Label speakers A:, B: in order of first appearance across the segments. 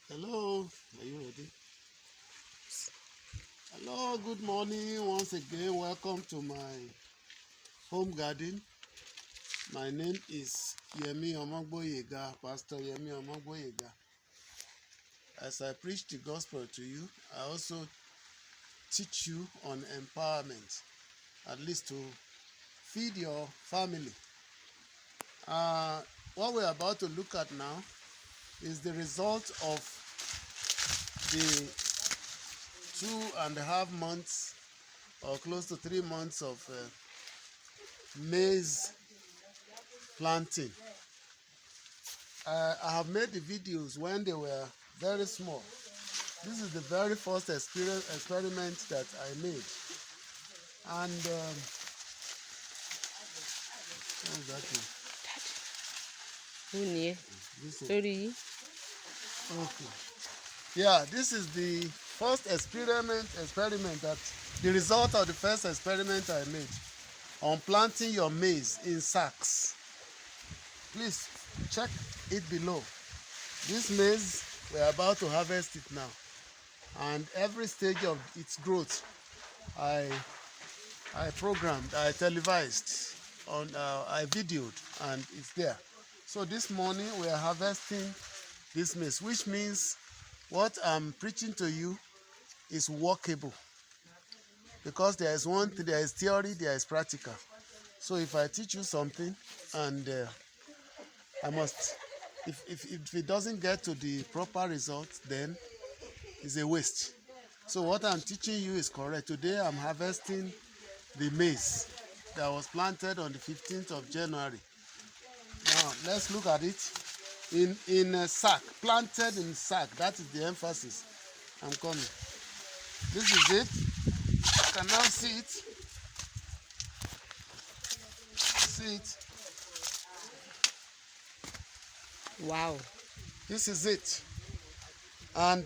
A: Hello, are you ready? Hello, good morning once again. Welcome to my home garden. My name is Yemi Omogboyega, Pastor Yemi Omogboyega. As I preach the gospel to you, I also teach you on empowerment, at least to feed your family. What we're about to look at now is the result of the 2.5 months or close to 3 months of maize planting. I have made the videos when they were very small. This is the very first experiment that I made. And what is that one? This one. Okay. Yeah, this is the first experiment that the result of the first experiment I made on planting your maize in sacks. Please check it below. This maize, we're about to harvest it now. And every stage of its growth, I programmed, I televised, I videoed, and it's there. So this morning we are harvesting this maize, which means what I'm preaching to you is workable. Because there is one thing, there is theory, there is practical. So if I teach you something and I must, if it doesn't get to the proper result, then it's a waste. So what I'm teaching you is correct. Today I'm harvesting the maize that was planted on the 15th of January. Now let's look at it in a sack, planted in sack. That is the emphasis. I'm coming. This is it. You can now see it. See it.
B: Wow.
A: This is it. And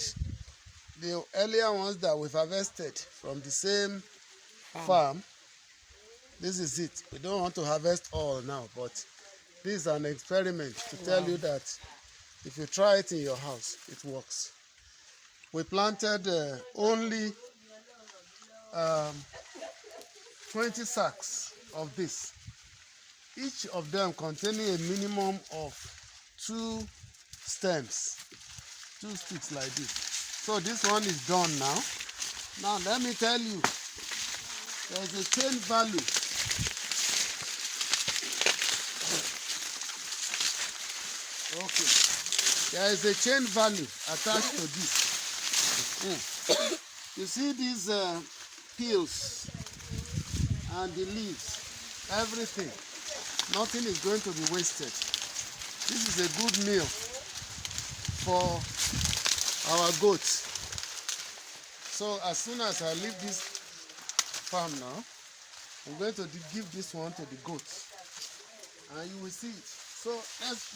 A: the earlier ones that we've harvested from the same farm, this is it. We don't want to harvest all now, but this is an experiment to tell you that if you try it in your house, it works. We planted only 20 sacks of this, each of them containing a minimum of 2 stems, 2 sticks like this. So this one is done now. Now let me tell you, there's a chain value. Okay, there is a chain value attached to this. You see these peels and the leaves, everything, nothing is going to be wasted. This is a good meal for our goats. So as soon as I leave this farm now, I'm going to give this one to the goats, and you will see it. So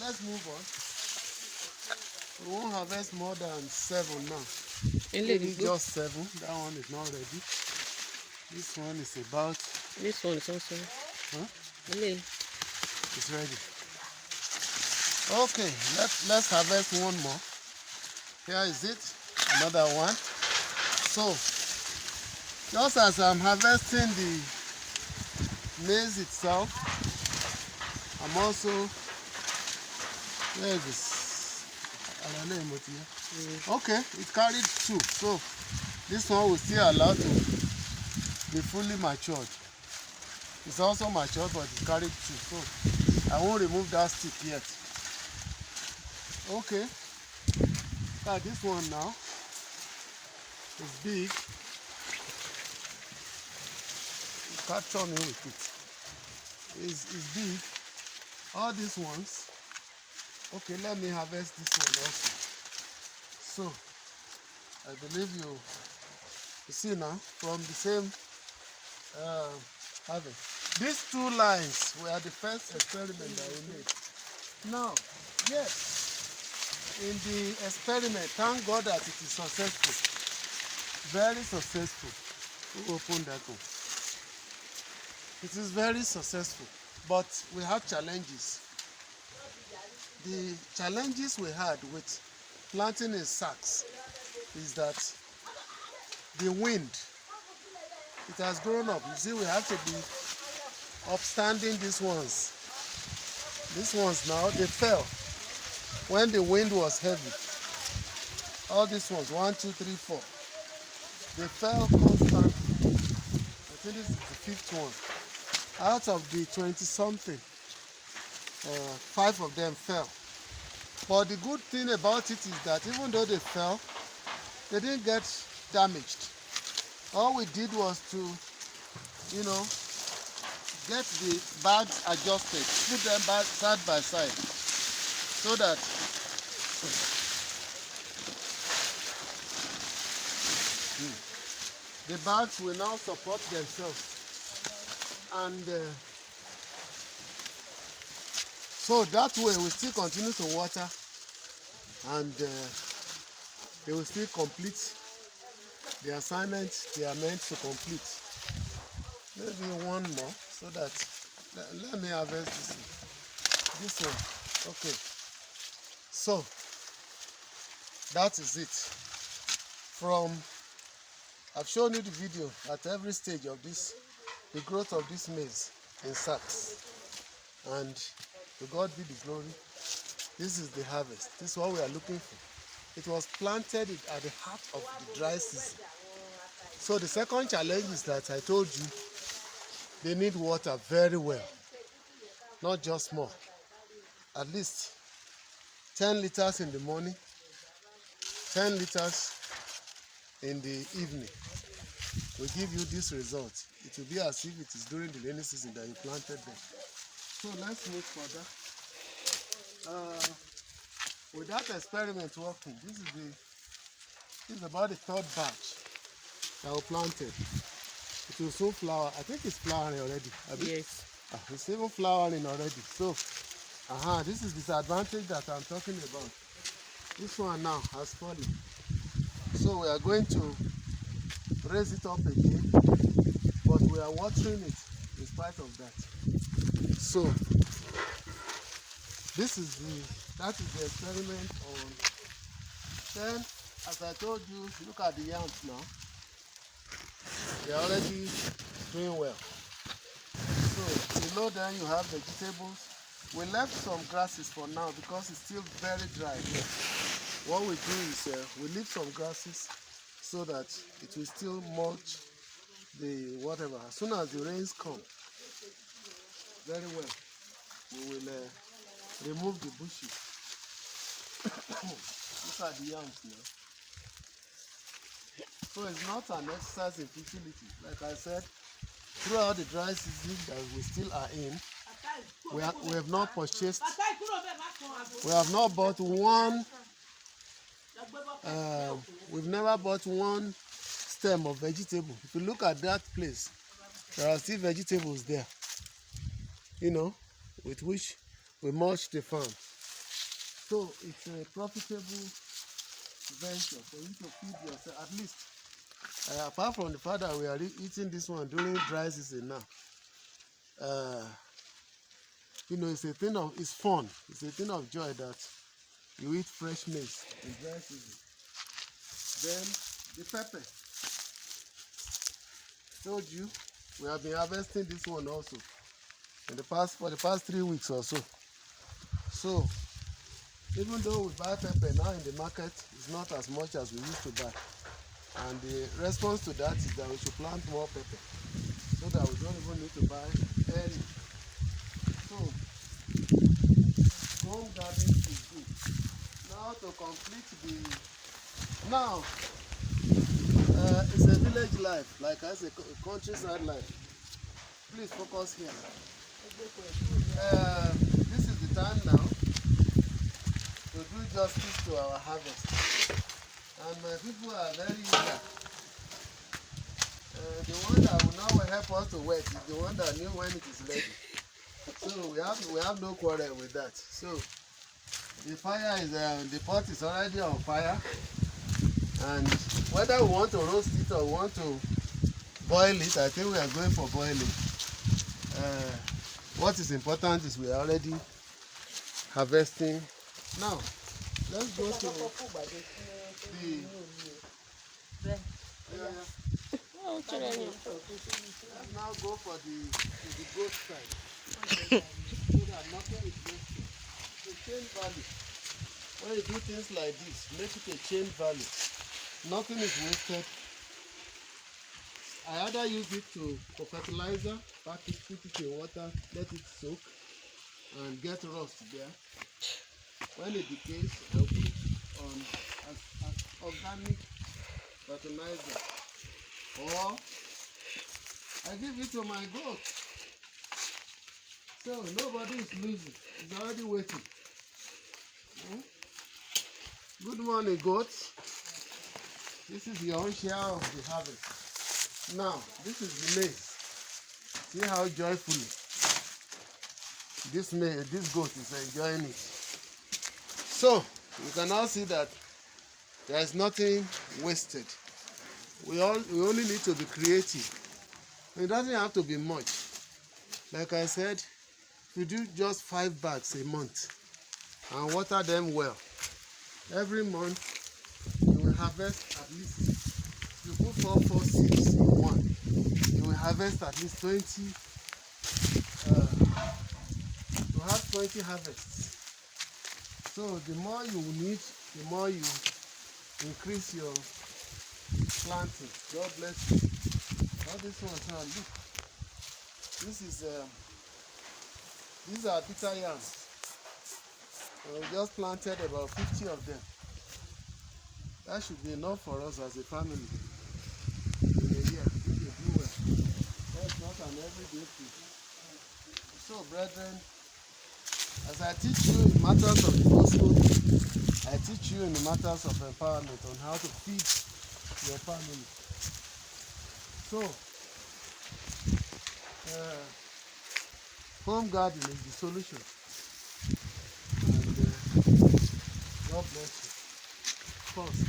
A: let's move on. We won't harvest more than 7 now. Maybe just 7. That one is not ready. This one is about.
B: This one is also.
A: Huh?
B: It's
A: ready. Okay, let's harvest one more. Here is it. Another one. So just as I'm harvesting the maize itself, I'm also, where is this? Okay, it carried 2, so this one will still allow to be fully matured. It's also matured, but it carried 2, so I won't remove that stick yet. Okay, now this one now is big. Capture me with it. It's big. All these ones. Okay, let me harvest this one also. So I believe you see now from the same harvest. These 2 lines were the first experiment that we made. Now, yes, in the experiment, thank God that it is successful. Very successful. Who opened that one? It is very successful, but we have challenges. The challenges we had with planting in sacks is that the wind, it has grown up. You see, we have to be upstanding these ones. These ones now, they fell when the wind was heavy. All these ones, 1, 2, 3, 4, they fell constantly. I think this is the 5th one. Out of the 20-something, 5 of them fell. But the good thing about it is that even though they fell, they didn't get damaged. All we did was to, get the bags adjusted, put them back side by side, so that the bags will now support themselves. And so that way we still continue to water, and they will still complete the assignment they are meant to complete. Maybe one more, so that let me harvest this one. Okay, so that is it. I've shown you the video at every stage of the growth of this maize in sacks, and to God be the glory. This is the harvest. This is what we are looking for. It was planted at the heart of the dry season. So the second challenge is that I told you they need water very well, not just more. At least 10 liters in the morning, 10 liters in the evening will give you this result. It will be as if it is during the rainy season that you planted them. So let's move further. With that experiment working, this is about the 3rd batch that we planted. It will soon flower. I think it's flowering already.
B: Yes.
A: It's even flowering already. So, this is the disadvantage that I'm talking about. This one now has fallen. So we are going to raise it up again, but we are watering it in spite of that. So that is the experiment on. Then, as I told you, look at the yams now. They are already doing well. So below then you have vegetables. We left some grasses for now because it's still very dry here. What we do is we leave some grasses so that it will still mulch the whatever. As soon as the rains come, very well, we will remove the bushes. These are the yams now. So it's not an exercise in futility. Like I said, throughout the dry season that we still are in, we have not purchased, we have not bought one, we've never bought one stem of vegetable. If you look at that place, there are still vegetables there, with which we mulch the farm. So it's a profitable venture for you to feed yourself, at least. Apart from the fact that we are eating this one during dry season now, it's fun. It's a thing of joy that you eat fresh maize in dry season. Then the pepper. Told you we have been harvesting this one also for the past 3 weeks or so. So even though we buy pepper now in the market, it's not as much as we used to buy. And the response to that is that we should plant more pepper so that we don't even need to buy any. So, home gardening is good. Now to complete it's a village life, like I say, countryside life. Please focus here. This is the time now to do justice to our harvest. And my people are very eager. The one that will now help us to wet is the one that knew when it is ready. So we have no quarrel with that. So the fire is the pot is already on fire, and whether we want to roast it or want to boil it, I think we are going for boiling. What is important is we are already harvesting. Now let's go to the
B: Oh, children.
A: let's now go for the goat side. So that nothing is wasted. So chain value. When you do things like this, make it a chain value. Nothing is wasted. I either use it for fertilizer, pack it, put it in water, let it soak, and get rust there. When it decays, I'll put it on as organic fertilizer. Or I give it to my goat. So nobody is losing. It's already waiting. Good morning, goats. This is your own share of the harvest. Now, this is the maize. See how joyfully this goat is enjoying it. So, you can now see that there is nothing wasted. We only need to be creative. It doesn't have to be much. Like I said, we do just 5 bags a month and water them well. Every month you will harvest at least, if you put 4 seeds in one, you will harvest at least 20. You have 20 harvests. So the more you need, the more you increase your planting. God bless you. All this one now, look. These are bitter yams. We just planted about 50 of them. That should be enough for us as a family in a year if you do well. That's not an everyday food. So, brethren, as I teach you in matters of the gospel, I teach you in the matters of empowerment on how to feed your family. So, home garden is the solution. And God bless you. First,